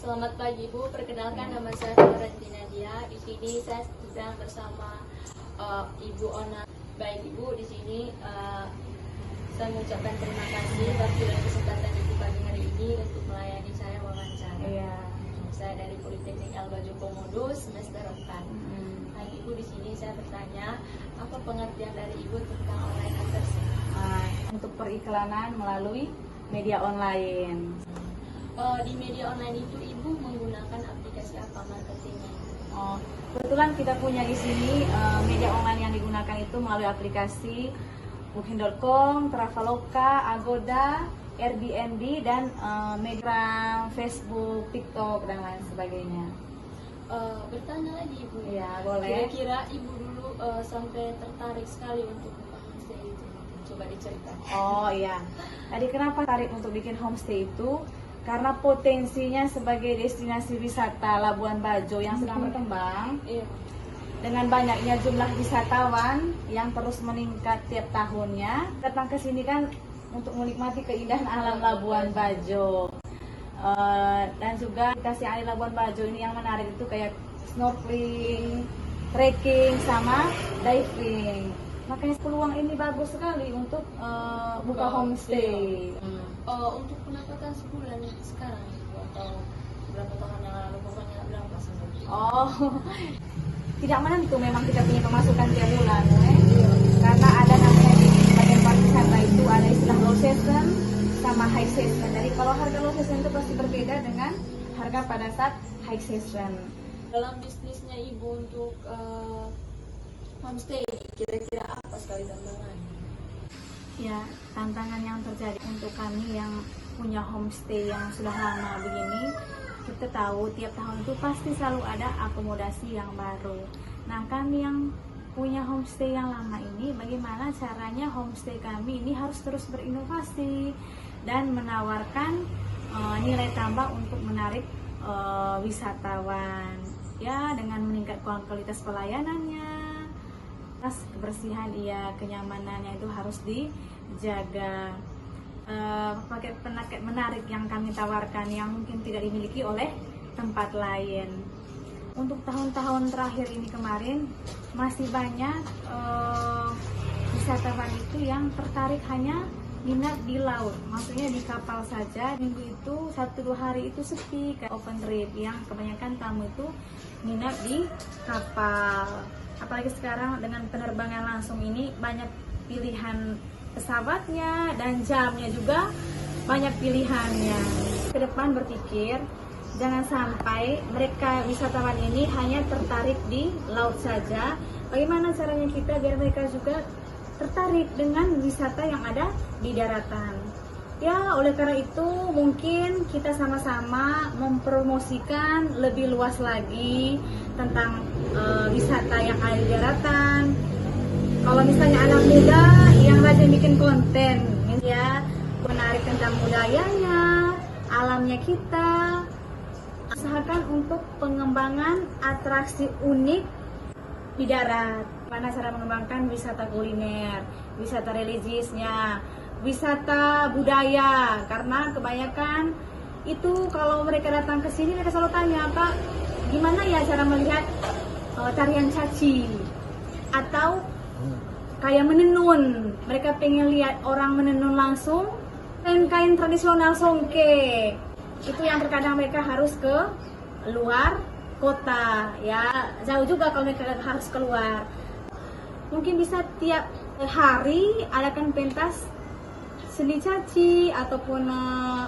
Selamat pagi Bu, perkenalkan nama saya Valentina Nadia. Di sini saya sedang bersama Ibu Ona. Baik Ibu, di sini saya mengucapkan terima kasih pada kesempatan Ibu pagi hari ini untuk melayani saya wawancara. Iya. Saya dari Politeknik Alba Joko Komodo semester 4. Nah Ibu, di sini saya bertanya, apa pengertian dari Ibu tentang online advertising? Untuk periklanan melalui media online. Di media online itu Ibu menggunakan aplikasi apa marketingnya? Kebetulan kita punya di sini media online yang digunakan itu melalui aplikasi Booking.com, Traveloka, Agoda, Airbnb, dan media Facebook, TikTok, dan lain sebagainya. Bertanya lagi Ibu. Ya, boleh. Kira-kira Ibu dulu sampai tertarik sekali untuk buka homestay itu? Coba diceritakan. Oh iya. Tadi kenapa tarik untuk bikin homestay itu? Karena potensinya sebagai destinasi wisata Labuan Bajo yang sedang berkembang. Iya. Dengan banyaknya jumlah wisatawan yang terus meningkat tiap tahunnya, datang ke sini kan untuk menikmati keindahan alam Labuan Bajo. Dan juga dikasih air Labuan Bajo ini yang menarik itu kayak snorkeling, trekking, sama diving. Makanya peluang ini bagus sekali untuk buka homestay. Untuk pendapatan sebulan sekarang atau berapa tahun yang lalu, pokoknya berapa sebenarnya? Tidak menentu, memang kita punya pemasukan tiap bulan, karena ada namanya di bagian pariwisata itu ada istilah low season sama high season. Jadi kalau harga low season itu pasti berbeda dengan harga pada saat high season. Dalam bisnisnya Ibu untuk homestay, kira-kira apa sekali tantangannya? Ya, tantangan yang terjadi untuk kami yang punya homestay yang sudah lama begini, kita tahu tiap tahun itu pasti selalu ada akomodasi yang baru. Nah, kami yang punya homestay yang lama ini, bagaimana caranya homestay kami ini harus terus berinovasi dan menawarkan nilai tambah untuk menarik wisatawan, ya, dengan meningkatkan kualitas pelayanannya. Kebersihan, iya, kenyamanannya itu harus dijaga. Paket menarik yang kami tawarkan yang mungkin tidak dimiliki oleh tempat lain. Untuk tahun-tahun terakhir ini kemarin masih banyak wisatawan itu yang tertarik hanya minat di laut, maksudnya di kapal saja. Minggu itu 1-2 hari itu sepi, kayak open trip, yang kebanyakan tamu itu minat di kapal. Apalagi sekarang dengan penerbangan langsung ini banyak pilihan pesawatnya dan jamnya juga banyak pilihannya. Ke depan berpikir jangan sampai mereka wisatawan ini hanya tertarik di laut saja. Bagaimana caranya kita biar mereka juga tertarik dengan wisata yang ada di daratan. Ya, oleh karena itu mungkin kita sama-sama mempromosikan lebih luas lagi tentang wisata yang ada di daratan. Kalau misalnya anak muda yang rajin bikin konten, ya, menarik tentang budayanya, alamnya kita, usahakan untuk pengembangan atraksi unik di darat. Mana cara mengembangkan wisata kuliner, wisata religiusnya, wisata budaya, karena kebanyakan itu kalau mereka datang ke sini mereka selalu tanya, Pak, gimana ya cara melihat tarian caci atau kayak menenun. Mereka pengen lihat orang menenun langsung, dan kain tradisional songke itu yang terkadang mereka harus ke luar kota, ya jauh juga kalau mereka harus keluar. Mungkin bisa tiap hari adakan pentas seni caci, ataupun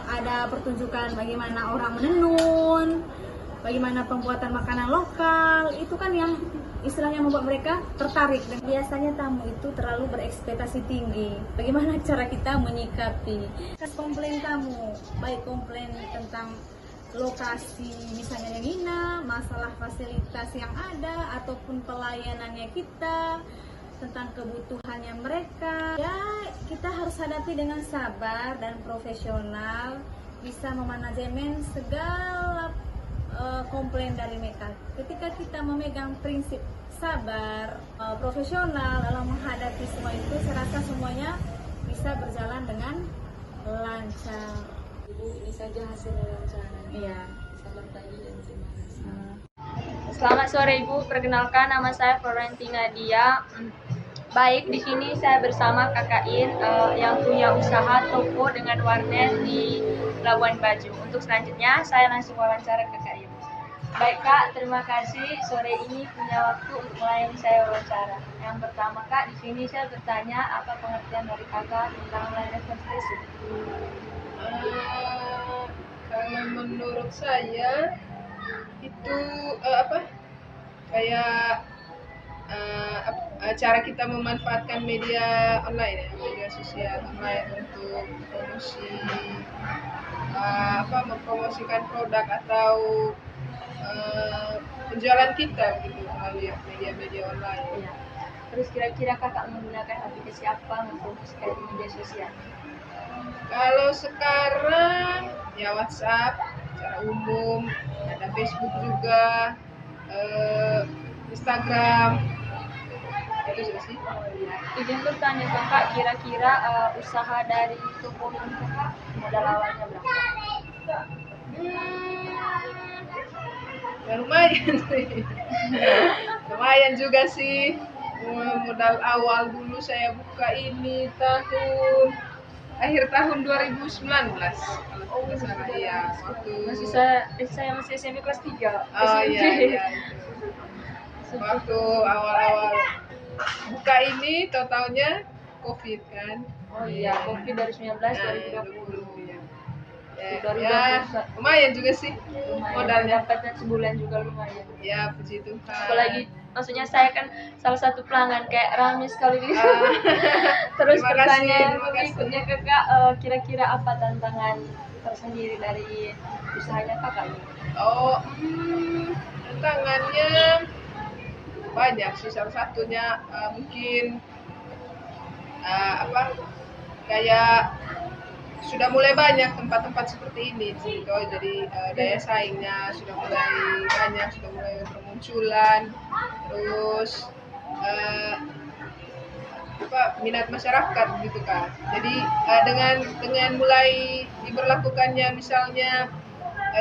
ada pertunjukan bagaimana orang menenun, bagaimana pembuatan makanan lokal. Itu kan yang istilahnya membuat mereka tertarik. Dan biasanya tamu itu terlalu berekspektasi tinggi. Bagaimana cara kita menyikapi komplain tamu, baik komplain tentang lokasi misalnya yang hina, masalah fasilitas yang ada, ataupun pelayanannya kita, tentang kebutuhannya mereka. Ya, kita harus hadapi dengan sabar dan profesional, bisa memanajemen segala komplain dari mereka. Ketika kita memegang prinsip sabar, profesional dalam menghadapi semua itu, saya rasa semuanya bisa berjalan dengan lancar. Ibu, ini saja hasil wawancara. Iya. Selamat pagi dan terima kasih. Selamat sore Ibu, perkenalkan nama saya Florentina Dia. Baik, di sini saya bersama Kakak In yang punya usaha toko dengan warnet di Labuan Bajo. Untuk selanjutnya saya langsung wawancara Kakak In. Baik Kak, terima kasih sore ini punya waktu untuk melayani saya wawancara. Yang pertama Kak, di sini saya bertanya apa pengertian dari Kakak tentang online advertising? Kalau menurut saya itu kayak cara kita memanfaatkan media online ya, media sosial online untuk promosi mempromosikan produk atau penjualan kita gitu melalui media-media online. Ya. Terus kira-kira Kakak menggunakan aplikasi apa mempromosikan di media sosial? Kalau sekarang ya WhatsApp secara umum, ada Facebook juga, Instagram, itu saja sih. Izin bertanya Kakak, kira-kira usaha dari toko ini Kakak modal awalnya berapa? Ya lumayan sih. Lumayan juga sih. Modal awal dulu saya buka ini akhir tahun 2019 kalau tidak salah ya, waktu Saya masih SMP kelas 3. iya. Waktu awal-awal buka ini totalnya COVID kan. Oh iya, COVID dari 19 Nah, 2020. Ya, lumayan juga sih modalnya. Dapatnya sebulan juga lumayan. Ya, puji Tuhan. Apalagi maksudnya saya kan salah satu pelanggan, kayak rame sekali gitu. Terus Terima pertanyaan kasih. berikutnya Kakak, kira-kira apa tantangan tersendiri dari usahanya Kakak ini? Tantangannya banyak sih. Salah satunya mungkin kayak sudah mulai banyak tempat-tempat seperti ini gitu. Jadi daya saingnya sudah mulai banyak, sudah mulai bermunculan. Terus minat masyarakat gitu kan. Jadi dengan mulai diberlakukannya misalnya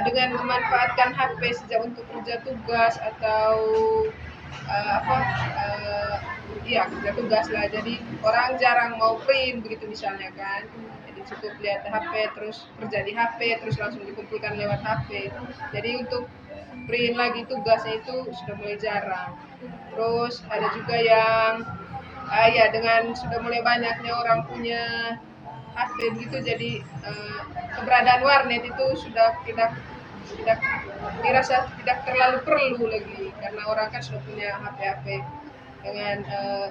dengan memanfaatkan HP sejak untuk kerja tugas atau kerja tugas lah. Jadi orang jarang mau print begitu misalnya kan. Jadi cukup lihat HP terus kerja di HP terus langsung dikumpulkan lewat HP. Jadi untuk print lagi tugasnya itu sudah mulai jarang. Terus ada juga yang dengan sudah mulai banyaknya orang punya HP begitu, jadi keberadaan warnet itu sudah tidak dirasa tidak terlalu perlu lagi karena orang kan sudah punya HP dengan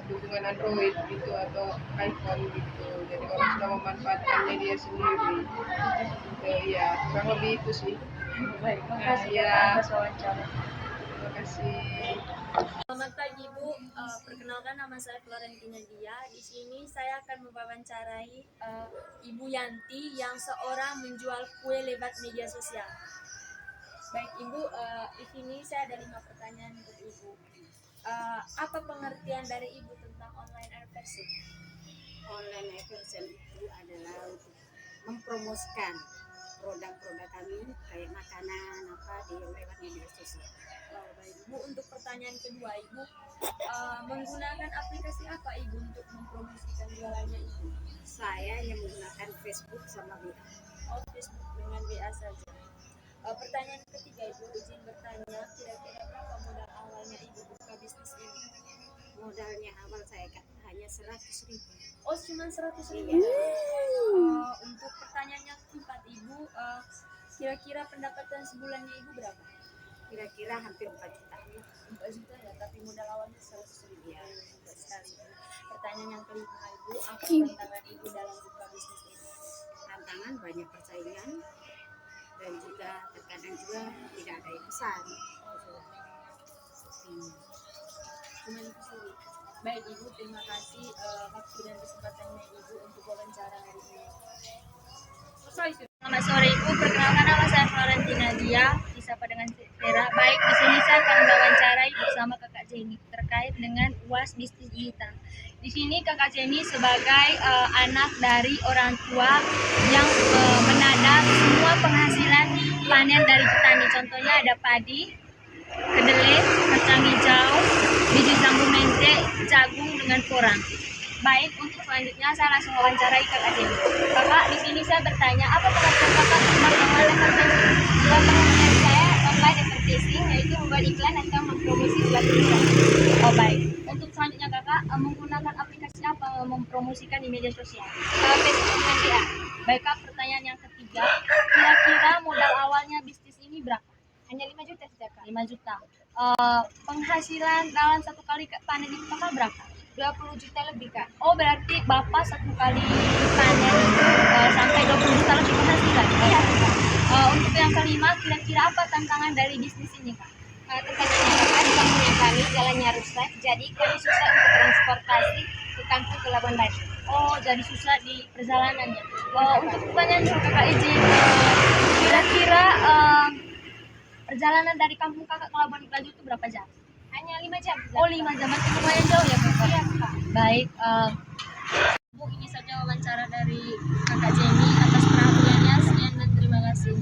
dukungan Android gitu atau iPhone gitu, jadi orang sudah memanfaatkan media sendiri. Ya kurang lebih itu sih. Baik, makasih atas wawancara. Terima kasih. Selamat pagi Bu, perkenalkan nama saya Florentina Dia. Di sini saya akan mewawancarai Ibu Yanti yang seorang menjual kue lewat media sosial. Baik Ibu, di sini saya ada 5 pertanyaan untuk Ibu. Apa pengertian dari Ibu tentang online advertising? Online advertising itu adalah untuk mempromosikan produk-produk kami kayak makanan di lewat media sosial. Baik Ibu, untuk pertanyaan kedua Ibu, menggunakan aplikasi apa Ibu untuk mempromosikan jualannya Ibu? Saya yang menggunakan Facebook sama WA. Facebook dengan WA saja. Pertanyaan ketiga Ibu, izin bertanya, kira-kira berapa modal awalnya Ibu buka bisnis ini? Modalnya awal saya hanya 100.000. Oh, cuma 100.000. Untuk pertanyaan yang keempat Ibu, kira-kira pendapatan sebulannya Ibu berapa? Kira-kira hampir 4 juta. 4 juta ya, tapi modal awalnya 100.000 ya. Sekali. Pertanyaan yang kelima Ibu, apa tantangan Ibu dalam buka bisnis ini? Tantangan banyak persaingan dan juga terkadang juga tidak ada yang pesan. Cuma itu sih. Baik Ibu, terima kasih waktu dan kesempatannya Ibu untuk wawancara hari ini. Selamat sore Ibu, perkenalkan nama saya Florentina Dia, disapa dengan Vera. Baik, di sini saya akan mewawancarai bersama Kakak Jenny terkait dengan UAS bisnis digital. Di sini Kakak Jenny sebagai anak dari orang tua yang menadar semua penghasilan panen dari petani. Contohnya ada padi, kedelai, kacang hijau, biji jambu mente, jagung dengan porang. Baik, untuk selanjutnya saya langsung wawancarai Kakak Jenny. Kakak, di sini saya bertanya, apa pengertian Kakak tentang online advertising? Pengertian saya online advertising yaitu membuat iklan atau mempromosi suatu produk. Oh baik. Untuk selanjutnya Kakak menggunakan aplikasi apa mempromosikan di media sosial? Facebook dan WA. Baik Kak, pertanyaan yang ketiga, kira-kira modal awalnya bisnis ini berapa? Hanya 5 juta saja Kak. 5 juta. Penghasilan dalam satu kali panen itu Kakak berapa? 20 juta lebih Kak. Oh berarti Bapak satu kali panen sampai 20 juta lebih penghasilan? Iya. Untuk yang kelima, kira-kira apa tantangan dari bisnis ini Kak? Tantangannya Kak, di kampung kami jalannya rusak, jadi kami susah untuk transportasi ke kampung ke Labuan Bajo. Oh jadi susah di perjalanannya. Untuk pertanyaan dulu Kakak izin, kira-kira perjalanan dari kampung Kakak ke Labuan Bajo itu berapa jam? Hanya 5 jam. Oh 5 jam, masih lumayan jauh ya Kakak? Iya Kak. Baik, Bu, ini saja wawancara dari Kakak Jenny. Atas perhatiannya, sekian dan terima kasih.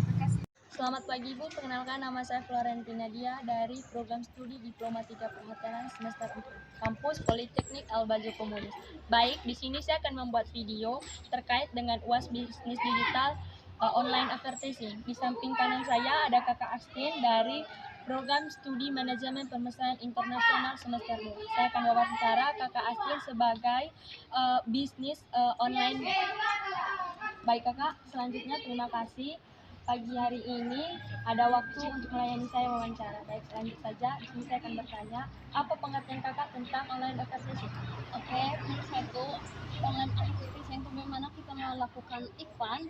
Selamat pagi Bu, perkenalkan nama saya Florentina Dia dari program studi Diploma 3 Perhotelan semester 4 Kampus Politeknik Al-Bajo Komunis. Baik, di sini saya akan membuat video terkait dengan UAS Bisnis Digital Online Advertising. Di samping kanan saya ada Kakak Astin dari program studi Manajemen Pemesanan Internasional semester 2. Saya akan wawancara Kakak Astin sebagai bisnis online. Baik Kakak, selanjutnya terima kasih. Pagi hari ini ada waktu untuk melayani saya wawancara. Baik, lanjut saja. Di sini saya akan bertanya, apa pengertian Kakak tentang online advertising? Oke, nomor satu, online advertising itu bagaimana kita melakukan iklan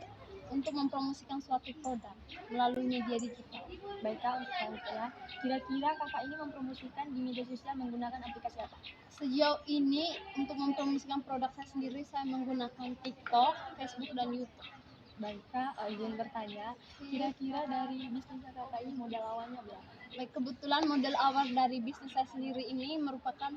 untuk mempromosikan suatu produk melalui media digital. Baik Kak, untuk selanjutnya, kira-kira Kakak ini mempromosikan di media sosial menggunakan aplikasi apa? Sejauh ini untuk mempromosikan produk saya sendiri, saya menggunakan TikTok, Facebook, dan YouTube. Baik Kak, izin bertanya, kira-kira dari bisnis Kakak ini modal awalnya berapa? Baik, kebetulan modal awal dari bisnis saya sendiri ini merupakan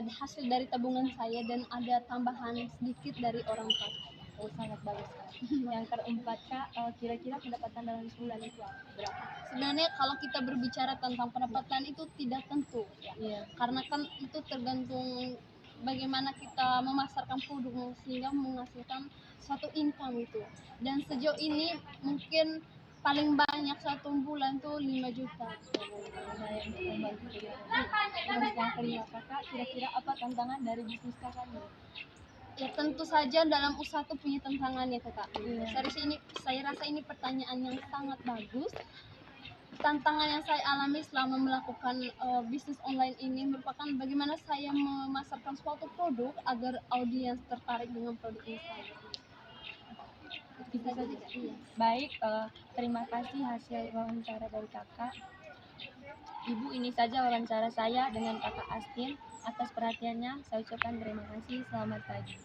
hasil dari tabungan saya dan ada tambahan sedikit dari orang tua saya. Oh, sangat bagus Kak. Yang keempat Kak, kira-kira pendapatan dalam sebulan itu berapa? Sebenarnya kalau kita berbicara tentang pendapatan itu tidak tentu ya. Iya. Karena kan itu tergantung bagaimana kita memasarkan produk sehingga menghasilkan suatu income itu. Dan sejauh ini mungkin paling banyak satu bulan tuh 5 juta. Lumayan untuk membantu kegiatan. Terus yang kelima Kakak, kira-kira apa tantangan dari bisnis Kakak ini? Ya tentu saja dalam usaha tuh punya tantangannya Kakak. Iya. Saya rasa ini pertanyaan yang sangat bagus. Tantangan yang saya alami selama melakukan bisnis online ini merupakan bagaimana saya memasarkan suatu produk agar audiens tertarik dengan produk ini saya. Itu saja. Iya. Baik, terima kasih hasil wawancara dari Kakak. Ibu, ini saja wawancara saya dengan Kakak Astin. Atas perhatiannya, saya ucapkan terima kasih. Selamat pagi.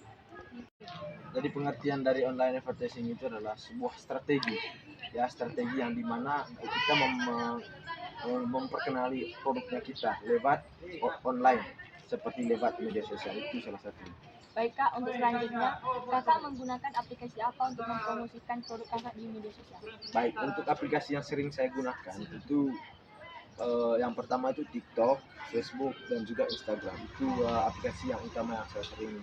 Jadi pengertian dari online advertising itu adalah sebuah strategi, ya strategi yang dimana kita memperkenali produknya kita lewat online, seperti lewat media sosial, itu salah satu. Baik Kak, untuk selanjutnya, Kakak menggunakan aplikasi apa untuk mempromosikan produk Kakak di media sosial? Baik, untuk aplikasi yang sering saya gunakan itu yang pertama itu TikTok, Facebook, dan juga Instagram. Itu aplikasi yang utama yang saya sering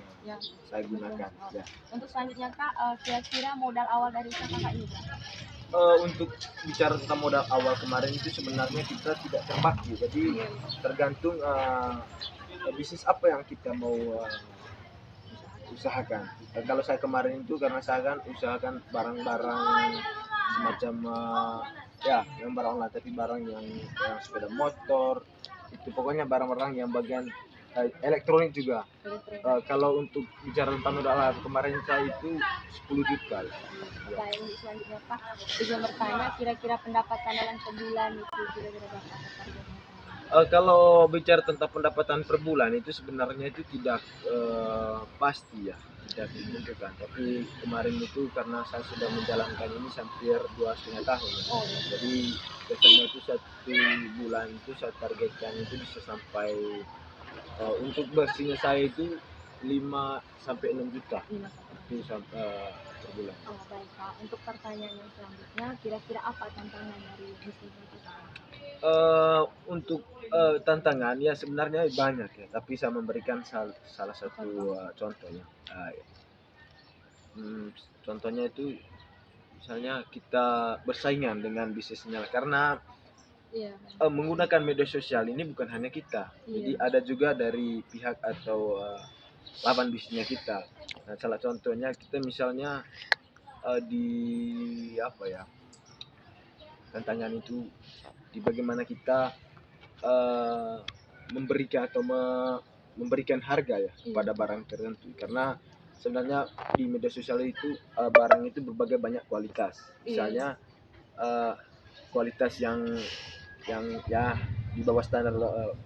saya gunakan. Ya. Untuk selanjutnya Kak, kira-kira modal awal dari usaha Kakak ini berapa? Untuk bicara tentang modal awal kemarin itu sebenarnya kita tidak terbagi, jadi tergantung bisnis apa yang kita mau usahakan. Kalau saya kemarin itu karena saya kan usahakan barang-barang semacam ya yang barang online, tapi barang yang sepeda motor, itu pokoknya barang-barang yang bagian elektronik juga. Kalau untuk bicara tentang modal awal kemarin saya itu 10 juta. Baik, untuk selanjutnya Pak, juga bertanya kira-kira pendapatan dalam sebulan itu kira-kira berapa targetnya? Kalau bicara tentang pendapatan per bulan itu sebenarnya itu tidak pasti ya, tidak ditentukan. Tapi kemarin itu karena saya sudah menjalankan ini hampir 2,5 tahun. Jadi biasanya itu satu bulan itu saya targetkan itu bisa sampai untuk bersihnya saya itu 5 sampai 6 juta. Itu sampai per bulan. Oh baik Kak, untuk pertanyaan yang selanjutnya, kira-kira apa tantangan dari bisnis Kak? Untuk tantangan ya sebenarnya banyak ya, tapi saya memberikan salah satu contoh ya. Contohnya itu misalnya kita bersaingan dengan bisnisnya, karena Iya. menggunakan media sosial ini bukan hanya kita, jadi ada juga dari pihak atau lawan bisnisnya kita. Nah, salah contohnya kita misalnya di apa ya, tantangan itu di bagaimana kita eh, memberikan atau memberikan harga ya pada barang tertentu, karena sebenarnya di media sosial itu barang itu berbagai banyak kualitas, misalnya kualitas yang ya di bawah standar,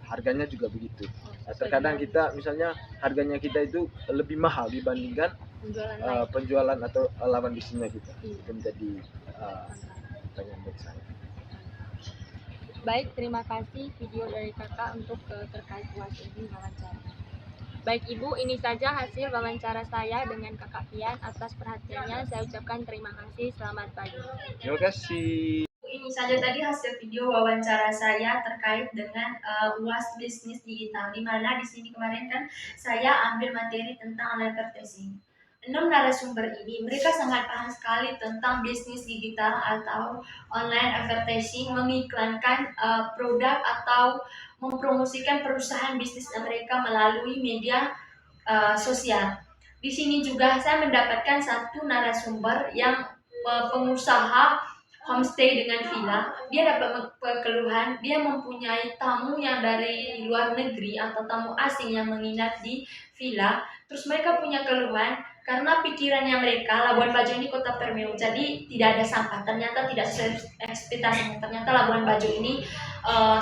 harganya juga begitu. Nah, terkadang kita misalnya harganya kita itu lebih mahal dibandingkan penjualan atau lawan bisnisnya kita. Itu menjadi pertanyaan buat saya. Baik, terima kasih video dari kakak untuk terkait UAS ini wawancara. Baik Ibu, ini saja hasil wawancara saya dengan Kakak Pian. Atas perhatiannya saya ucapkan terima kasih. Selamat pagi. Terima kasih. Ini saja tadi hasil video wawancara saya terkait dengan UAS bisnis digital, di mana di sini kemarin kan saya ambil materi tentang advertising. 6 narasumber ini mereka sangat paham sekali tentang bisnis digital atau online advertising, mengiklankan produk atau mempromosikan perusahaan bisnis mereka melalui media sosial. Di sini juga saya mendapatkan satu narasumber yang pengusaha homestay dengan villa. Dia dapat keluhan, dia mempunyai tamu yang dari luar negeri atau tamu asing yang menginap di villa. Terus mereka punya keluhan karena pikirannya mereka Labuan Bajo ini kota premium, jadi tidak ada sampah. Ternyata tidak sesuai ekspektasinya. Ternyata Labuan Bajo ini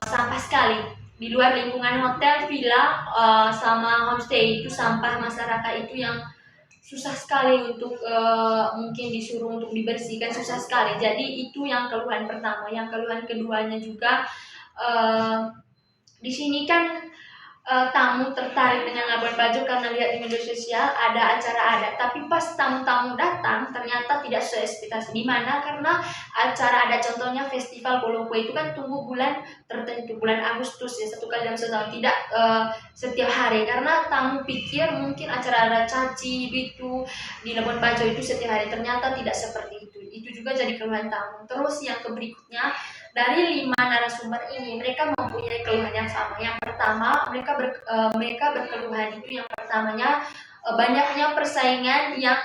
sampah sekali. Di luar lingkungan hotel, villa, sama homestay itu sampah masyarakat itu yang susah sekali untuk mungkin disuruh untuk dibersihkan, susah sekali. Jadi itu yang keluhan pertama. Yang keluhan keduanya juga di sini kan tamu tertarik dengan Labuan Bajo karena lihat di media sosial ada acara adat, tapi pas tamu-tamu datang ternyata tidak sesuai ekspektasi. Di mana karena acara ada contohnya festival Bolokwe itu kan tunggu bulan tertentu, bulan Agustus ya, 1 kali dalam setahun, tidak setiap hari, karena tamu pikir mungkin acara ada caci gitu di Labuan Bajo itu setiap hari, ternyata tidak seperti itu. Itu juga jadi keluhan tamu. Terus yang berikutnya, dari 5 narasumber ini mereka mempunyai keluhan yang sama. Yang pertama, mereka berkeluhan itu yang pertamanya banyaknya persaingan yang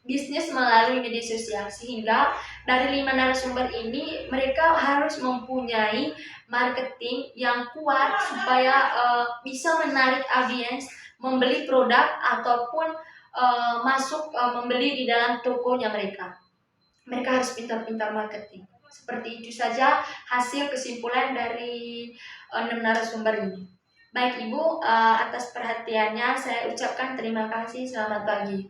bisnis melalui media sosial, sehingga dari 5 narasumber ini mereka harus mempunyai marketing yang kuat supaya bisa menarik audiens membeli produk ataupun masuk membeli di dalam tokonya mereka. Mereka harus pintar-pintar marketing. Seperti itu saja hasil kesimpulan dari 6 narasumber ini. Baik Ibu, atas perhatiannya saya ucapkan terima kasih. Selamat pagi.